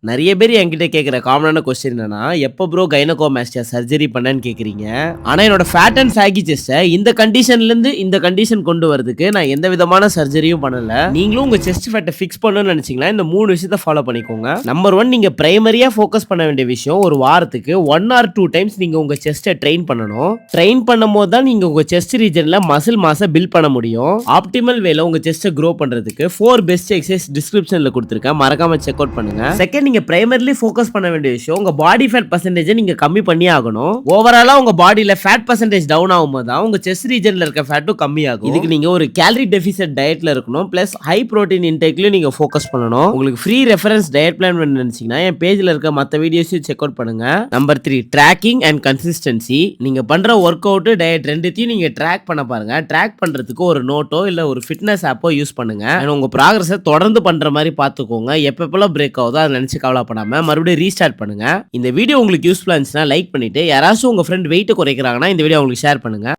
நெறைய பேர் என்கிட்ட கேட்கிற காமனான கொஸ்டின் என்னன்னா, எப்போ ப்ரோ கைனகோமாஸ்டியா சர்ஜரி பண்ணேன்னு கேட்கிறீங்க. ஆனா என்னோட ஃபேட் அண்ட் சாகி செஸ்ட்ட இந்த கண்டிஷன்லேருந்து இந்த கண்டிஷன் கொண்டு வரதுக்கு நான் எந்த விதமான சர்ஜரியும் பண்ணல. நீங்களும் உங்க செஸ்ட் ஃபேட்ட ஃபிக்ஸ் பண்ணணும்னு நெனச்சீங்கன்னா, இந்த 3 விஷயத்த ஃபாலோ பண்ணிக்கோங்க. நம்பர் 1 நீங்க பிரைமரியா ஃபோக்கஸ் பண்ண வேண்டிய விஷயம், ஒரு வாரத்துக்கு 1 ஆர் 2 டைம்ஸ் நீங்க உங்க செஸ்ட்ட ட்ரெயின் பண்ணணும். ட்ரெயின் பண்ணும்போது தான் நீங்க உங்க செஸ்ட் ரீஜன்ல மசில் மாஸ பில்ட் பண்ண முடியும். ஆப்டிமல் வேல உங்க செஸ்ட்ட க்ரோ பண்றதுக்கு 4 பெஸ்ட் எக்சர்சைஸ் டிஸ்கிரிப்ஷன்ல குடுத்திருக்கேன். மறக்காம செக் அவுட் பண்ணுங்க. செகண்ட் நீங்க பிரைமரிலி ஃபோக்கஸ் பண்ண வேண்டிய விஷயம், உங்க பாடி ஃபேட் பெர்சன்டேஜ நீங்க கம்மி பண்ணியே ஆகணும். ஓவராலா உங்க பாடியில ஃபேட் பெர்சன்டேஜ் டவுன் ஆகும்போது தான் உங்க செஸ்ட் ரீஜன்ல இருக்க ஃபேட்டும் கம்மியாகும். இதுக்கு நீங்க ஒரு கேலரி டெஃபிசிட் டயட்ல இருக்கணும். பிளஸ் ஹை புரோட்டீன் இன்டேக்லயும் நீங்க ஃபோக்கஸ் பண்ணணும். உங்களுக்கு ஃப்ரீ ரெஃபரன்ஸ் டயட் பிளான் வேணும்னு நினைச்சீங்கன்னா என் பேஜ்ல இருக்க மத்த வீடியோஸையும் செக் அவுட் பண்ணுங்க. Number 3 tracking and consistency. நீங்க பண்ற ஒர்க் அவுட் டயட் ரெண்டுத்தையும் நீங்க ட்ராக் பண்ண பாருங்க. ட்ராக் பண்றதுக்கு ஒரு நோட்டோ இல்ல ஒரு ஃபிட்னஸ் ஆப்போ யூஸ் பண்ணுங்க. உங்க ப்ராக்ரஸை தொடர்ந்து பண்ற மாதிரி பாத்துக்கோங்க. எப்பப்பெல்லாம் பிரேக் ஆகுதோ அதை நினைச்சு கவலைப்படாம மறுபடியும் ரீஸ்டார்ட் பண்ணுங்க. இந்த வீடியோ உங்களுக்கு யூஸ்ஃபுல்லா இருந்துச்சுன்னா லைக் பண்ணிட்டு, யாராச்சும் உங்க ஃப்ரெண்ட் வெயிட் குறைக்கிறாங்கன்னா இந்த வீடியோ உங்களுக்கு ஷேர் பண்ணுங்க.